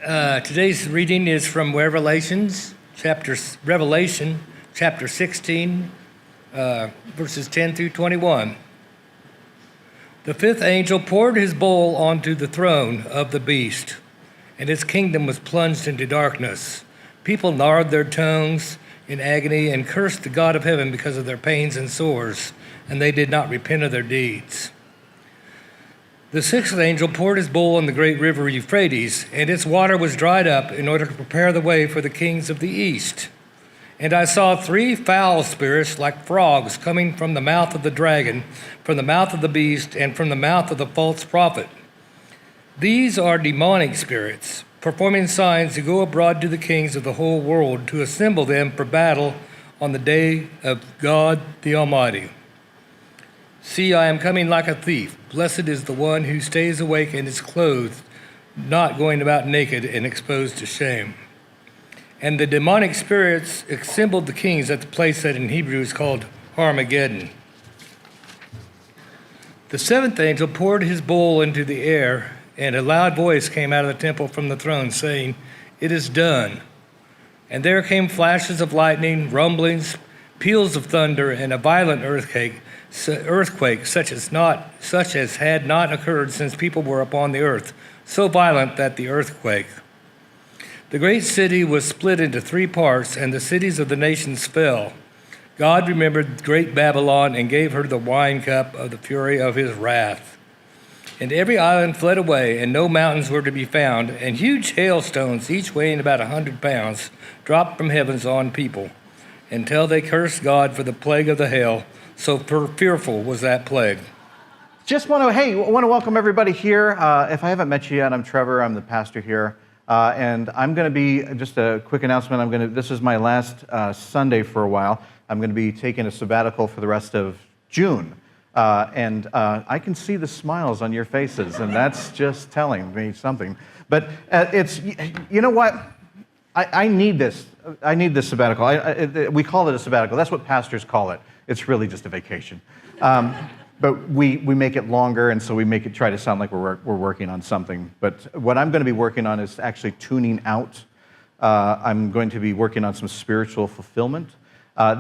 Today's reading is from Revelation, chapter 16, verses 10 through 21. The fifth angel poured his bowl onto the throne of the beast, and his kingdom was plunged into darkness. People gnawed their tongues in agony and cursed the God of heaven because of their pains and sores, and they did not repent of their deeds. The sixth angel poured his bowl on the great river Euphrates, and its water was dried up in order to prepare the way for the kings of the east. And I saw three foul spirits like frogs coming from the mouth of the dragon, from the mouth of the beast, and from the mouth of the false prophet. These are demonic spirits, performing signs to go abroad to the kings of the whole world to assemble them for battle on the day of God the Almighty. See, I am coming like a thief. Blessed is the one who stays awake and is clothed, not going about naked and exposed to shame. And the demonic spirits assembled the kings at the place that in Hebrew is called Armageddon. The seventh angel poured his bowl into the air, and a loud voice came out of the temple from the throne, saying, "It is done." And there came flashes of lightning, rumblings, peals of thunder, and a violent earthquake such as had not occurred since people were upon the earth, so violent that the earthquake. The great city was split into three parts, and the cities of the nations fell. God remembered great Babylon and gave her the wine cup of the fury of his wrath. And every island fled away, and no mountains were to be found, and huge hailstones, each weighing about 100 pounds, dropped from heavens on people, until they cursed God for the plague of the hail. So fearful was that plague. Want to welcome everybody here. If I haven't met you yet, I'm Trevor. I'm the pastor here. And I'm going to be, just a quick announcement, this is my last Sunday for a while. I'm going to be taking a sabbatical for the rest of June. And I can see the smiles on your faces, and that's just telling me something. But you know what? I need this. I need this sabbatical. We call it a sabbatical. That's what pastors call it. It's really just a vacation. But we make it longer, and so we try to sound like we're working on something. But what I'm going to be working on is actually tuning out. I'm going to be working on some spiritual fulfillment. I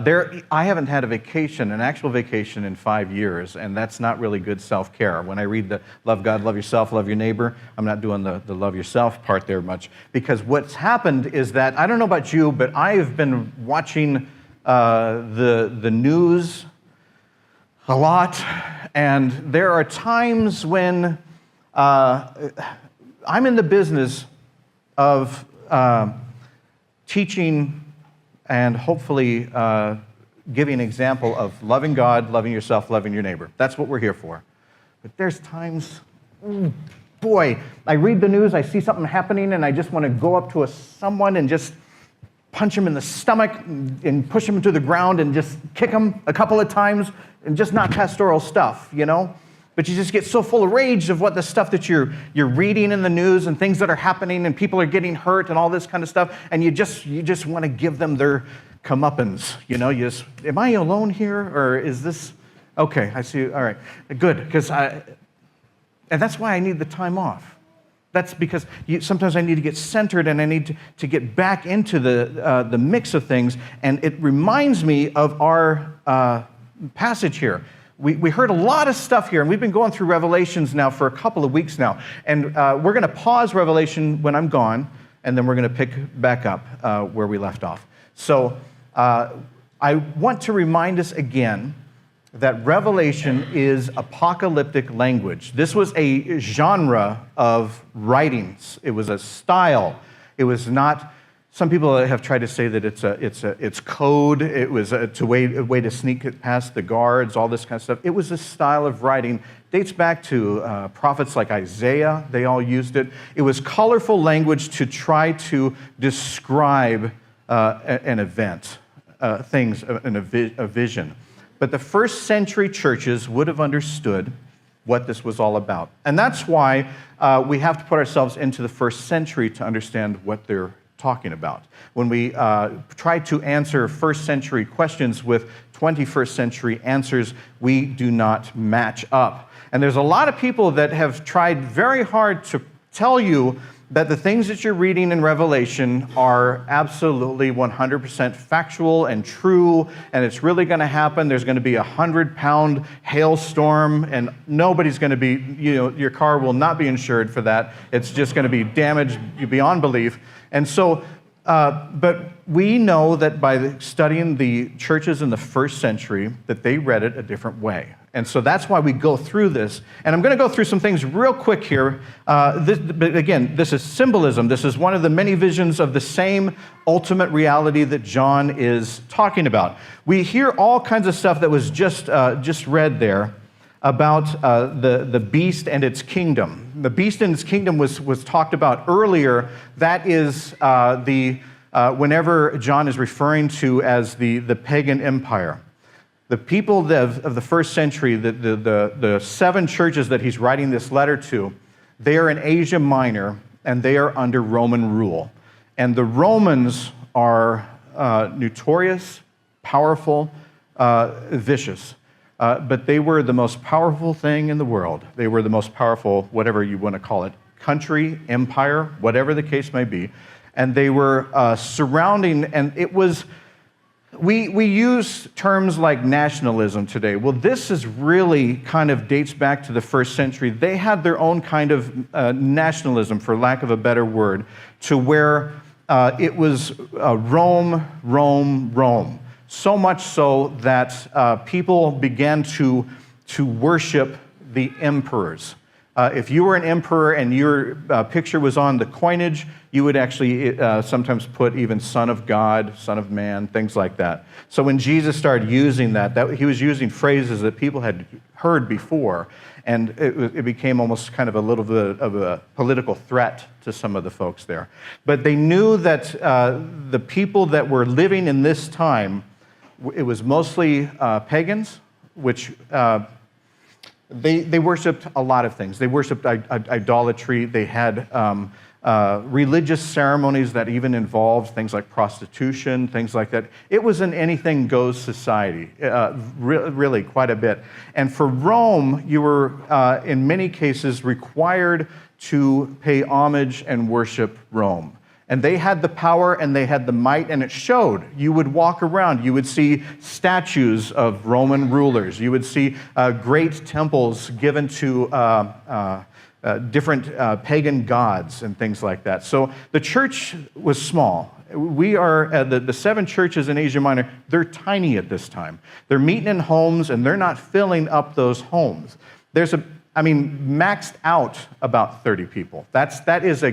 haven't had an actual vacation in 5 years, and that's not really good self-care. When I read the love God, love yourself, love your neighbor, I'm not doing the love yourself part there much. Because what's happened is that, I don't know about you, but I've been watching the news a lot, and there are times when I'm in the business of teaching and hopefully giving an example of loving God, loving yourself, loving your neighbor. That's what we're here for. But there's times, I read the news, I see something happening, and I just want to go up to someone and just punch him in the stomach and push him to the ground and just kick him a couple of times, and just not pastoral stuff, you know? But you just get so full of rage of what the stuff that you're reading in the news and things that are happening and people are getting hurt and all this kind of stuff, and you just want to give them their comeuppance, you know? Am I alone here, or is this, okay, I see, all right, good, and that's why I need the time off. That's because sometimes I need to get centered, and I need to get back into the mix of things, and it reminds me of our passage here. We heard a lot of stuff here, and we've been going through Revelations now for a couple of weeks now, and we're going to pause Revelation when I'm gone, and then we're going to pick back up where we left off. So I want to remind us again that Revelation is apocalyptic language. This was a genre of writings. It was a style. It was not. Some people have tried to say that it's code. It was a way to sneak it past the guards. All this kind of stuff. It was a style of writing. Dates back to prophets like Isaiah. They all used it. It was colorful language to try to describe an event, a vision. But the first century churches would have understood what this was all about. And that's why we have to put ourselves into the first century to understand what they're talking about. When we try to answer first century questions with 21st century answers, we do not match up. And there's a lot of people that have tried very hard to tell you that the things that you're reading in Revelation are absolutely 100% factual and true, and it's really going to happen. There's going to be a 100-pound hailstorm, and nobody's going to be, your car will not be insured for that. It's just going to be damaged beyond belief. And so, but we know that by studying the churches in the first century, that they read it a different way. And so that's why we go through this. And I'm going to go through some things real quick here. But again, this is symbolism. This is one of the many visions of the same ultimate reality that John is talking about. We hear all kinds of stuff that was just read there about the beast and its kingdom. The beast and its kingdom was talked about earlier. That is whenever John is referring to as the pagan empire. The people of the first century, the 7 churches that he's writing this letter to, they are in Asia Minor, and they are under Roman rule. And the Romans are notorious, powerful, vicious. But they were the most powerful thing in the world. They were the most powerful, whatever you want to call it, country, empire, whatever the case may be. And they were surrounding, and it was... We use terms like nationalism today. Well, this is really kind of dates back to the first century. They had their own kind of nationalism, for lack of a better word, to where it was Rome, Rome, Rome. So much so that people began to worship the emperors. If you were an emperor and your picture was on the coinage, you would actually sometimes put even Son of God, Son of Man, things like that. So when Jesus started using that he was using phrases that people had heard before, and it became almost kind of a little bit of a political threat to some of the folks there. But they knew that the people that were living in this time, it was mostly pagans, which... They worshipped a lot of things. They worshipped idolatry. They had religious ceremonies that even involved things like prostitution, things like that. It was an anything-goes society, really quite a bit. And for Rome, you were, in many cases, required to pay homage and worship Rome. And they had the power and they had the might, and it showed. You would walk around, you would see statues of Roman rulers, you would see great temples given to different pagan gods and things like that. So the church was small. We are, the 7 churches in Asia Minor, they're tiny at this time. They're meeting in homes, and they're not filling up those homes. There's maxed out about 30 people. That is a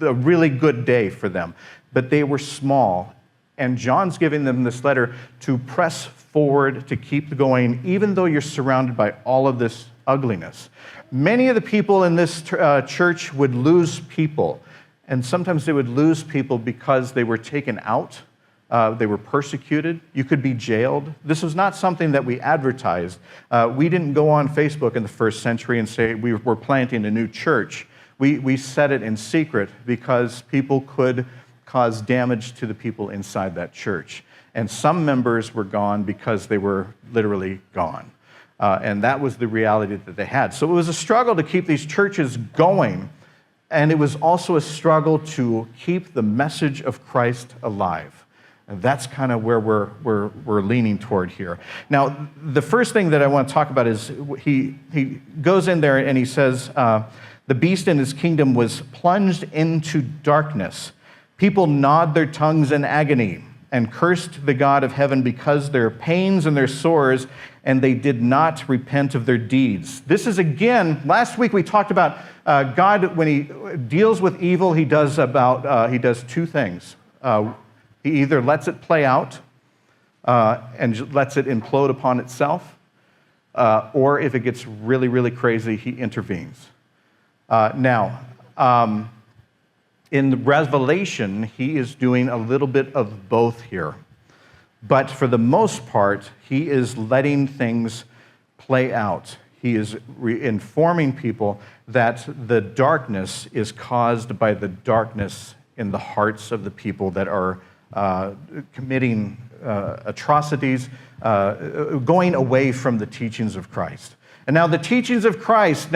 really good day for them. But they were small, and John's giving them this letter to press forward, to keep going, even though you're surrounded by all of this ugliness. Many of the people in this church would lose people, and sometimes they would lose people because they were taken out. They were persecuted. You could be jailed. This was not something that we advertised. We didn't go on Facebook in the first century and say we're planting a new church. We said it in secret because people could cause damage to the people inside that church. And some members were gone because they were literally gone. And that was the reality that they had. So it was a struggle to keep these churches going. And it was also a struggle to keep the message of Christ alive. And that's kind of where we're leaning toward here. Now, the first thing that I want to talk about is he goes in there and he says, the beast in his kingdom was plunged into darkness. People gnawed their tongues in agony and cursed the God of heaven because their pains and their sores, and they did not repent of their deeds. This is, again, last week we talked about God, when he deals with evil, he does 2 things. He either lets it play out and lets it implode upon itself, or if it gets really, really crazy, he intervenes. In the Revelation, he is doing a little bit of both here. But for the most part, he is letting things play out. He is informing people that the darkness is caused by the darkness in the hearts of the people that are committing atrocities, going away from the teachings of Christ. And now the teachings of Christ,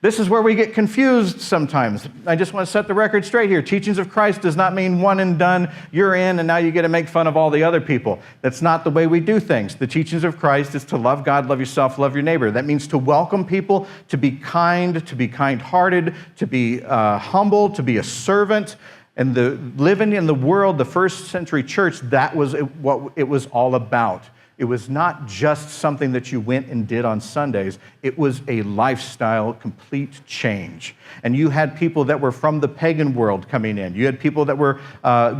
This is where we get confused sometimes. I just want to set the record straight here. Teachings of Christ does not mean one and done, you're in, and now you get to make fun of all the other people. That's not the way we do things. The teachings of Christ is to love God, love yourself, love your neighbor. That means to welcome people, to be kind-hearted, to be humble, to be a servant. And living in the world, the first century church, that was what it was all about. It was not just something that you went and did on Sundays. It was a lifestyle, complete change. And you had people that were from the pagan world coming in. You had people that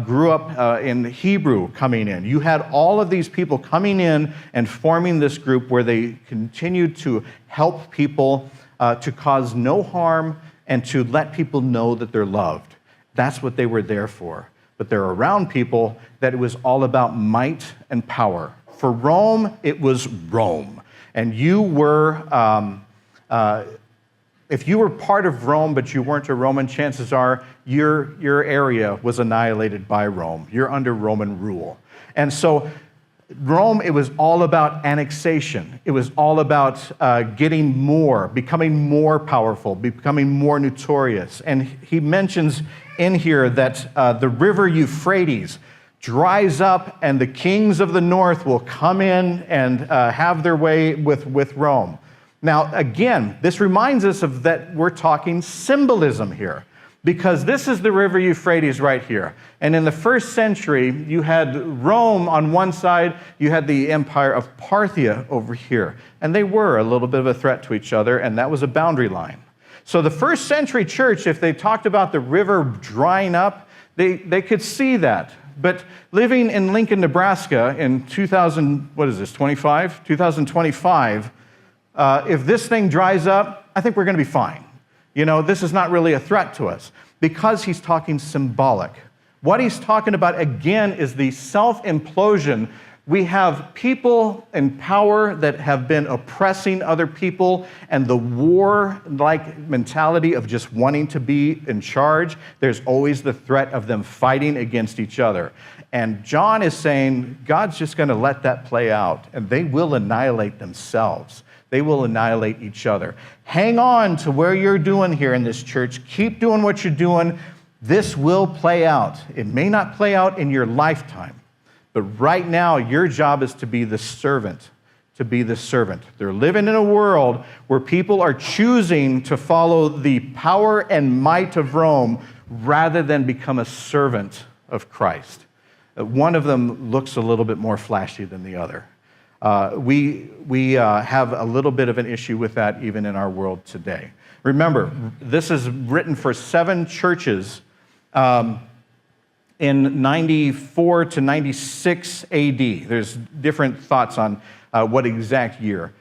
grew up in Hebrew coming in. You had all of these people coming in and forming this group where they continued to help people to cause no harm and to let people know that they're loved. That's what they were there for. But they're around people that it was all about might and power. For Rome, it was Rome. And you were, if you were part of Rome, but you weren't a Roman, chances are your area was annihilated by Rome. You're under Roman rule. And so Rome, it was all about annexation. It was all about getting more, becoming more powerful, becoming more notorious. And he mentions in here that the river Euphrates dries up and the kings of the north will come in and have their way with Rome. Now, again, this reminds us of that we're talking symbolism here, because this is the river Euphrates right here. And in the first century, you had Rome on one side, you had the empire of Parthia over here. And they were a little bit of a threat to each other, and that was a boundary line. So the first century church, if they talked about the river drying up, they could see that. But living in Lincoln, Nebraska in 2025, if this thing dries up, I think we're going to be fine. You know, this is not really a threat to us because he's talking symbolic. What he's talking about, again, is the self-implosion. We have people in power that have been oppressing other people, and the war-like mentality of just wanting to be in charge. There's always the threat of them fighting against each other. And John is saying God's just going to let that play out, and they will annihilate themselves. They will annihilate each other. Hang on to where you're doing here in this church. Keep doing what you're doing. This will play out. It may not play out in your lifetime. But right now, your job is to be the servant, to be the servant. They're living in a world where people are choosing to follow the power and might of Rome rather than become a servant of Christ. One of them looks a little bit more flashy than the other. We have a little bit of an issue with that even in our world today. Remember, this is written for 7 churches in 94 to 96 AD. There's different thoughts on what exact year.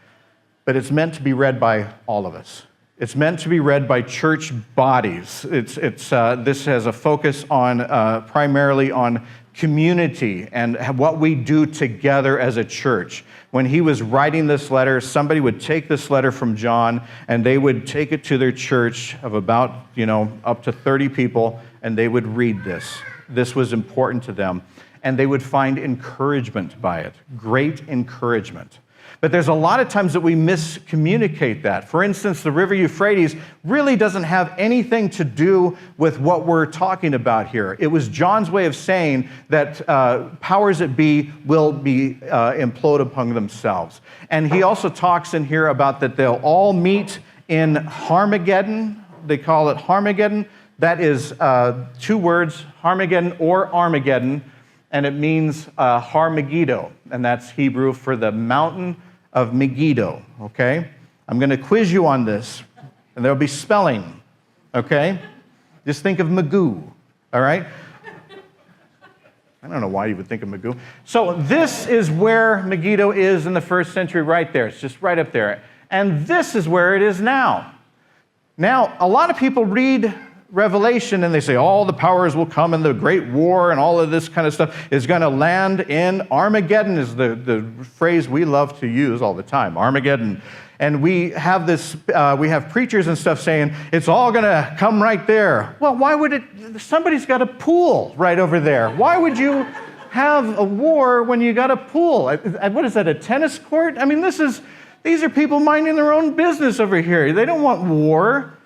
But it's meant to be read by all of us. It's meant to be read by church bodies. This has a focus on primarily on community and what we do together as a church. When he was writing this letter, somebody would take this letter from John and they would take it to their church of about, up to 30 people, and they would read this. This was important to them, and they would find encouragement by it, great encouragement. But there's a lot of times that we miscommunicate that. For instance, the river Euphrates really doesn't have anything to do with what we're talking about here. It was John's way of saying that powers that be will be implode upon themselves. And he also talks in here about that they'll all meet in Harmageddon. They call it Harmageddon. That is 2 words, Harmageddon or Armageddon, and it means Har-Megiddo, and that's Hebrew for the mountain of Megiddo, okay? I'm going to quiz you on this, and there'll be spelling, okay? Just think of Magoo, all right? I don't know why you would think of Magoo. So this is where Megiddo is in the first century right there. It's just right up there. And this is where it is now. Now, a lot of people read Revelation and they say all the powers will come and the great war and all of this kind of stuff is going to land in Armageddon is the phrase we love to use all the time, Armageddon. And we have preachers and stuff saying it's all going to come right there. Well, why would it? Somebody's got a pool right over there. Why would you have a war when you got a pool? What is that, a tennis court? I mean, this is These are people minding their own business over here. They don't want war.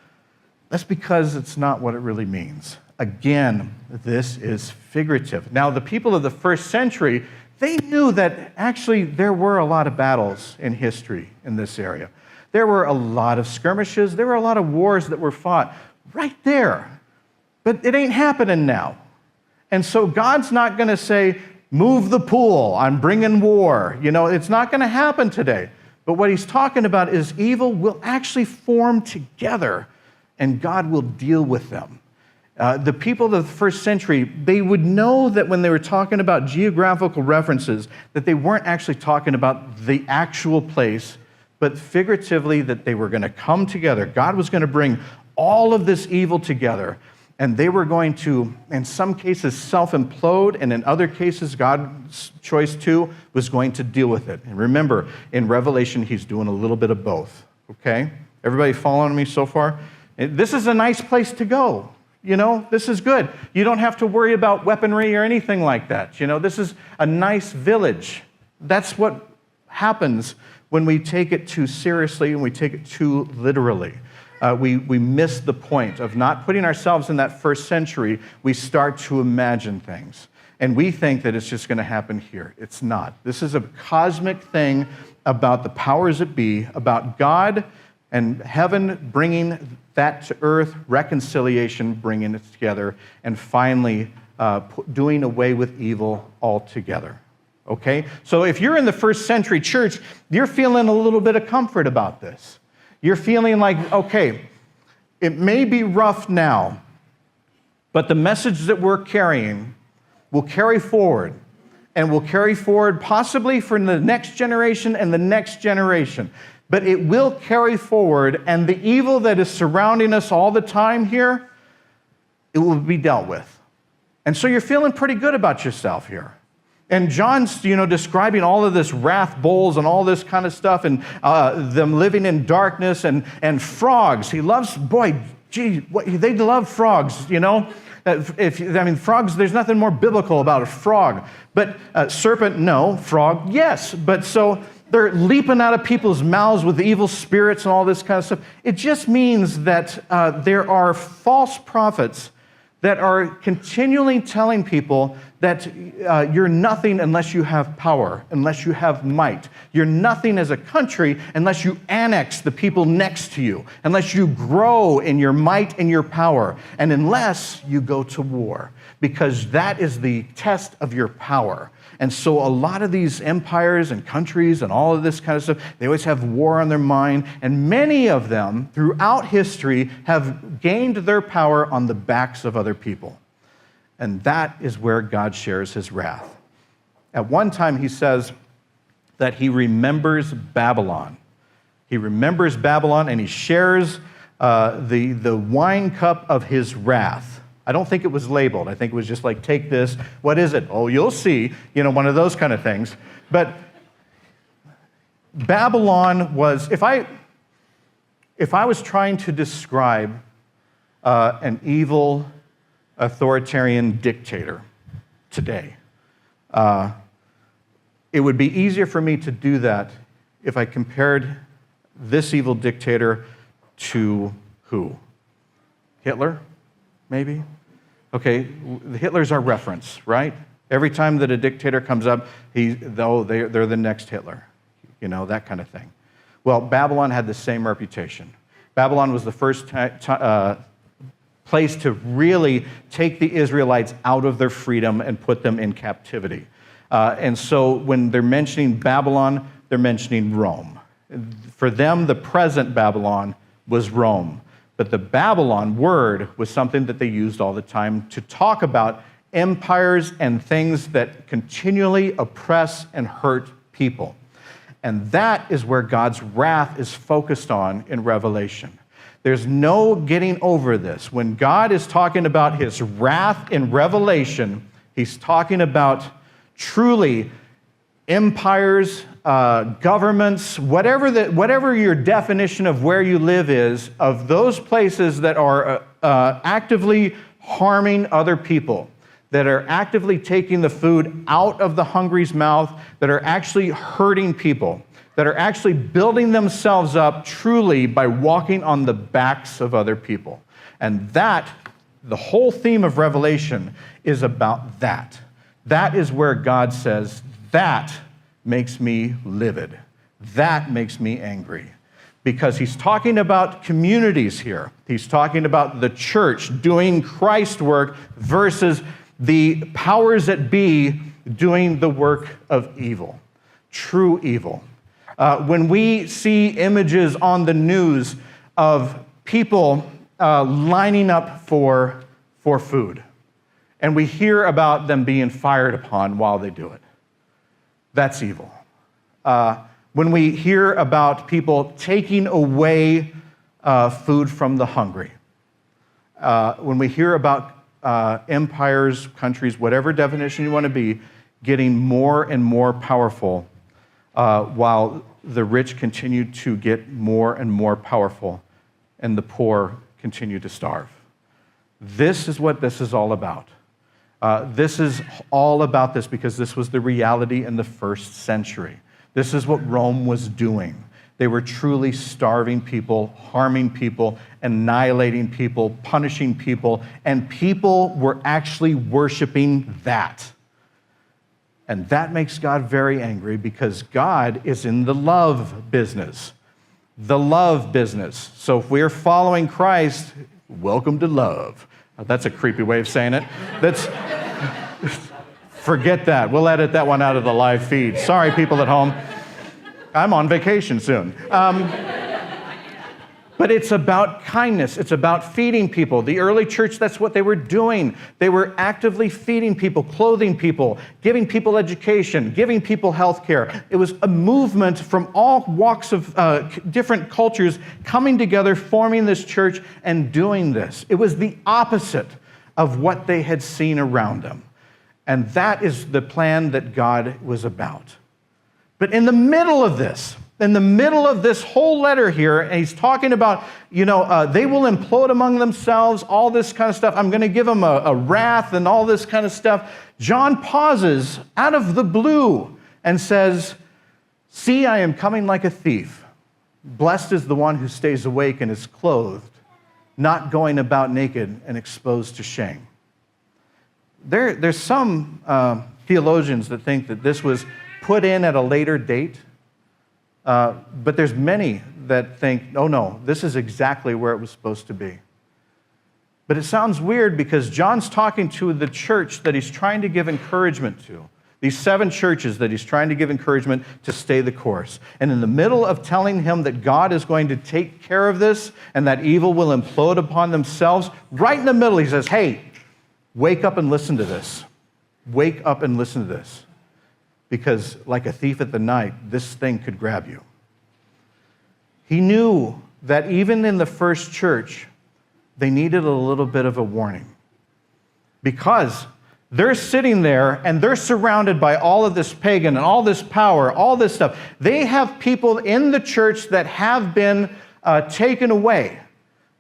That's because it's not what it really means. Again, this is figurative. Now, the people of the first century, they knew that actually there were a lot of battles in history in this area. There were a lot of skirmishes. There were a lot of wars that were fought right there. But it ain't happening now. And so God's not going to say, move the pool, I'm bringing war. It's not going to happen today. But what he's talking about is evil will actually form together, and God will deal with them. The people of the first century, they would know that when they were talking about geographical references, that they weren't actually talking about the actual place, but figuratively that they were going to come together. God was going to bring all of this evil together, and they were going to, in some cases, self-implode, and in other cases, God's choice too was going to deal with it. And remember, in Revelation, he's doing a little bit of both, okay? Everybody following me so far? This is a nice place to go. This is good. You don't have to worry about weaponry or anything like that. This is a nice village. That's what happens when we take it too seriously and we take it too literally. We miss the point of not putting ourselves in that first century. We start to imagine things. And we think that it's just going to happen here. It's not. This is a cosmic thing about the powers that be, about God and heaven bringing that to earth, reconciliation, bringing it together, and finally doing away with evil altogether. Okay? So if you're in the first century church, you're feeling a little bit of comfort about this. You're feeling like, okay, it may be rough now, but the message that we're carrying will carry forward, and will carry forward possibly for the next generation and the next generation. But it will carry forward, and the evil that is surrounding us all the time here, it will be dealt with. And so you're feeling pretty good about yourself here. And John's, describing all of this wrath bowls and all this kind of stuff, and them living in darkness, and frogs. He loves, they love frogs, frogs, there's nothing more biblical about a frog. But serpent, no. Frog, yes. But so they're leaping out of people's mouths with evil spirits and all this kind of stuff. It just means that there are false prophets that are continually telling people that you're nothing unless you have power, unless you have might. You're nothing as a country unless you annex the people next to you, unless you grow in your might and your power, and unless you go to war, because that is the test of your power. And so a lot of these empires and countries and all of this kind of stuff, they always have war on their mind, and many of them throughout history have gained their power on the backs of other people. And that is where God shares his wrath. At one time, he says that he remembers Babylon. He remembers Babylon, and he shares the wine cup of his wrath. I don't think it was labeled. I think it was just like, take this. What is it? Oh, you'll see. One of those kind of things. But Babylon was, if I was trying to describe an evil authoritarian dictator today, it would be easier for me to do that if I compared this evil dictator to who? Hitler, maybe? Okay, Hitler's our reference, right? Every time that a dictator comes up, they're the next Hitler, that kind of thing. Well, Babylon had the same reputation. Babylon was the first place to really take the Israelites out of their freedom and put them in captivity. And so when they're mentioning Babylon, they're mentioning Rome. For them, the present Babylon was Rome. But the Babylon word was something that they used all the time to talk about empires and things that continually oppress and hurt people. And that is where God's wrath is focused on in Revelation. There's no getting over this. When God is talking about his wrath in Revelation, he's talking about truly empires, governments, whatever your definition of where you live is, of those places that are actively harming other people, that are actively taking the food out of the hungry's mouth, that are actually hurting people. that are actually building themselves up truly by walking on the backs of other people. And that, the whole theme of Revelation is about that. That is where God says, that makes me livid. That makes me angry. Because he's talking about communities here. He's talking about the church doing Christ work versus the powers that be doing the work of evil, true evil. When we see images on the news of people lining up for food, and we hear about them being fired upon while they do it, that's evil. When we hear about people taking away food from the hungry, when we hear about empires, countries, whatever definition you want to be, getting more and more powerful while the rich continue to get more and more powerful and the poor continue to starve. This is what this is all about. This is all about this because this was the reality in the first century. This is what Rome was doing. They were truly starving people, harming people, annihilating people, punishing people, and people were actually worshiping that. And that makes God very angry because God is in the love business. The love business. So if we're following Christ, welcome to love. That's a creepy way of saying it. Forget that. We'll edit that one out of the live feed. Sorry, people at home. I'm on vacation soon. But it's about kindness. It's about feeding people. The early church, that's what they were doing. They were actively feeding people, clothing people, giving people education, giving people health care. It was a movement from all walks of different cultures coming together, forming this church, and doing this. It was the opposite of what they had seen around them. And that is the plan that God was about. But in the middle of this whole letter here, and he's talking about, they will implode among themselves, all this kind of stuff. I'm going to give them a wrath and all this kind of stuff. John pauses out of the blue and says, "See, I am coming like a thief. Blessed is the one who stays awake and is clothed, not going about naked and exposed to shame." There's some theologians that think that this was put in at a later date. But there's many that think, oh no, this is exactly where it was supposed to be. But it sounds weird because John's talking to the church that he's trying to give encouragement to. These 7 churches that he's trying to give encouragement to stay the course. And in the middle of telling him that God is going to take care of this and that evil will implode upon themselves, right in the middle he says, hey, wake up and listen to this. Wake up and listen to this. Because like a thief at the night, this thing could grab you. He knew that even in the first church, they needed a little bit of a warning. Because they're sitting there and they're surrounded by all of this pagan and all this power, all this stuff. They have people in the church that have been taken away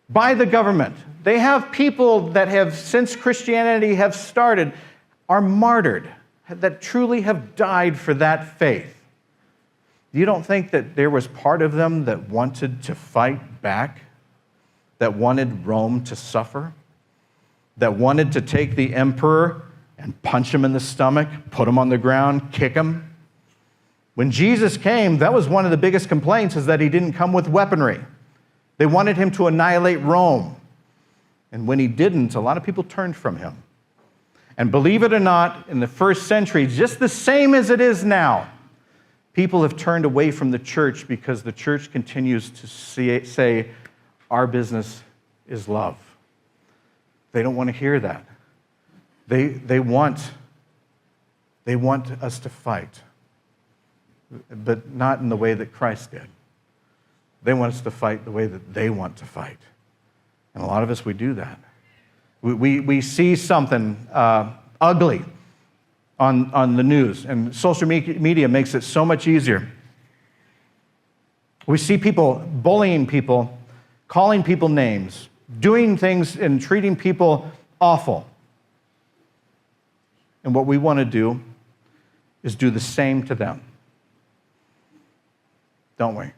by the government. They have people that have, since Christianity have started, are martyred, that truly have died for that faith. You don't think that there was part of them that wanted to fight back, that wanted Rome to suffer, that wanted to take the emperor and punch him in the stomach, put him on the ground, kick him? When Jesus came, that was one of the biggest complaints, is that he didn't come with weaponry. They wanted him to annihilate Rome. And when he didn't, a lot of people turned from him. And believe it or not, in the first century, just the same as it is now, people have turned away from the church because the church continues to say, our business is love. They don't want to hear that. They want us to fight, but not in the way that Christ did. They want us to fight the way that they want to fight. And a lot of us, we do that. We see something ugly on the news, and social media makes it so much easier. We see people bullying people, calling people names, doing things and treating people awful. And what we want to do is do the same to them. don't we?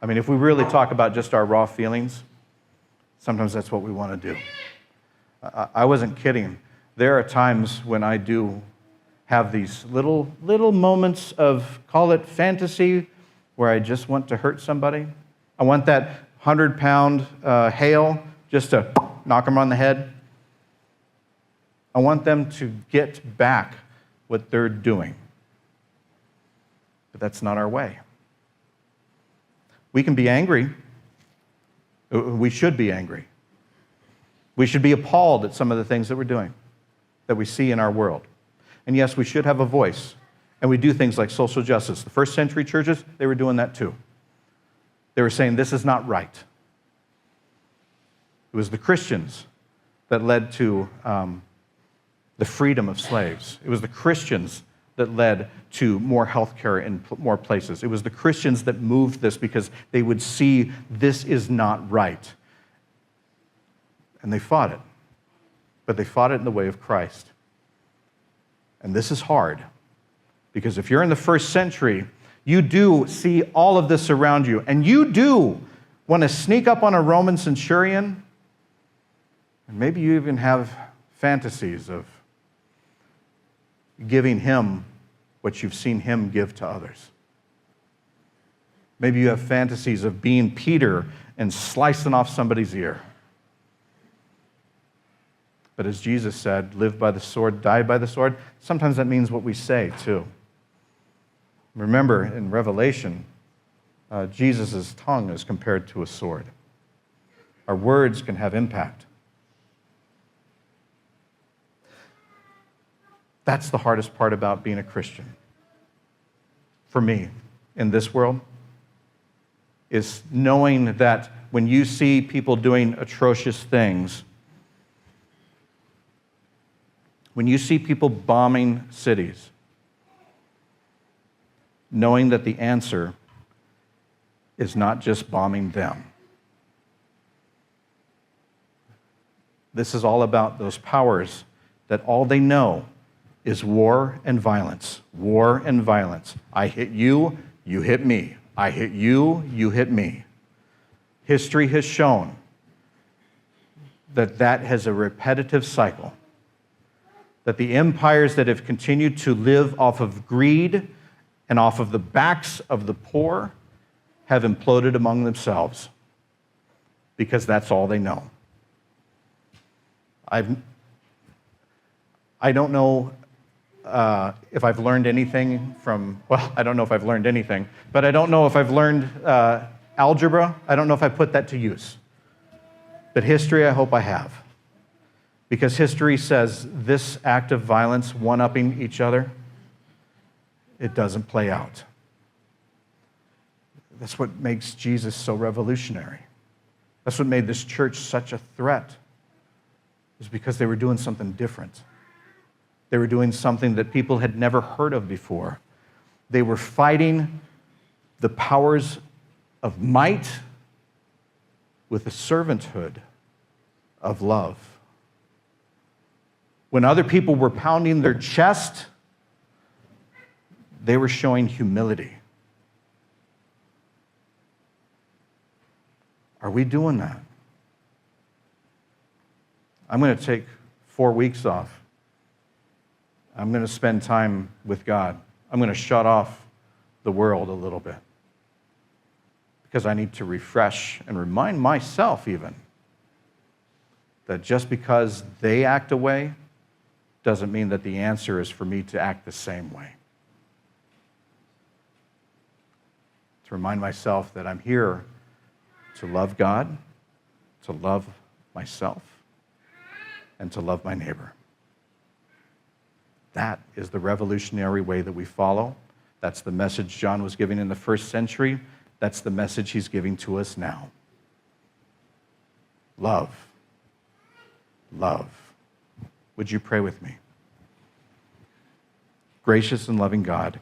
I mean, if we really talk about just our raw feelings, sometimes that's what we want to do. I wasn't kidding. There are times when I do have these little moments of, call it fantasy, where I just want to hurt somebody. I want that 100-pound hail just to knock them on the head. I want them to get back what they're doing. But that's not our way. We can be angry. We should be angry. We should be appalled at some of the things that we're doing, that we see in our world. And yes, we should have a voice. And we do things like social justice. The first century churches, they were doing that too. They were saying, this is not right. It was the Christians that led to the freedom of slaves. It was the Christians that led to more health care in more places. It was the Christians that moved this because they would see this is not right. And they fought it. But they fought it in the way of Christ. And this is hard. Because if you're in the first century, you do see all of this around you. And you do want to sneak up on a Roman centurion. And maybe you even have fantasies of giving him what you've seen him give to others. Maybe you have fantasies of being Peter and slicing off somebody's ear. But as Jesus said, live by the sword, die by the sword, sometimes that means what we say too. Remember in Revelation, Jesus' tongue is compared to a sword. Our words can have impact. That's the hardest part about being a Christian. For me, in this world, is knowing that when you see people doing atrocious things, when you see people bombing cities, knowing that the answer is not just bombing them. This is all about those powers that all they know is war and violence. War and violence. I hit you, you hit me. I hit you, you hit me. History has shown that that has a repetitive cycle. That the empires that have continued to live off of greed and off of the backs of the poor have imploded among themselves because that's all they know. I don't know if I've learned anything from, well, I don't know if I've learned anything, but I don't know if I've learned algebra. I don't know if I put that to use. But history, I hope I have. Because history says this act of violence, one-upping each other, it doesn't play out. That's what makes Jesus so revolutionary. That's what made this church such a threat, is because they were doing something different. They were doing something that people had never heard of before. They were fighting the powers of might with the servanthood of love. When other people were pounding their chest, they were showing humility. Are we doing that? I'm going to take 4 weeks off. I'm going to spend time with God. I'm going to shut off the world a little bit because I need to refresh and remind myself even that just because they act a way doesn't mean that the answer is for me to act the same way. To remind myself that I'm here to love God, to love myself, and to love my neighbor. That is the revolutionary way that we follow. That's the message John was giving in the first century. That's the message he's giving to us now. Love. Love. Would you pray with me? Gracious and loving God,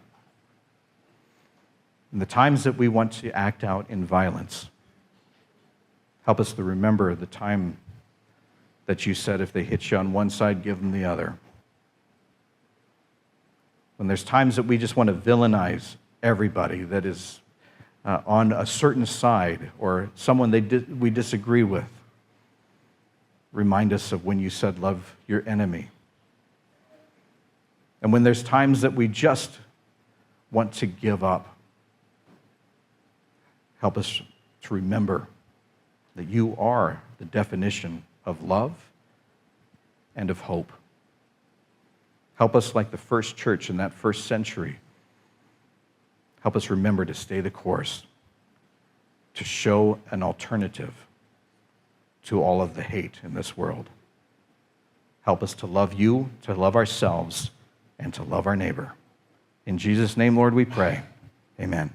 in the times that we want to act out in violence, help us to remember the time that you said if they hit you on one side, give them the other. When there's times that we just want to villainize everybody that is on a certain side or someone we disagree with. Remind us of when you said, love your enemy. And when there's times that we just want to give up, help us to remember that you are the definition of love and of hope. Help us, like the first church in that first century, help us remember to stay the course, to show an alternative to all of the hate in this world. Help us to love you, to love ourselves, and to love our neighbor. In Jesus' name, Lord, we pray. Amen.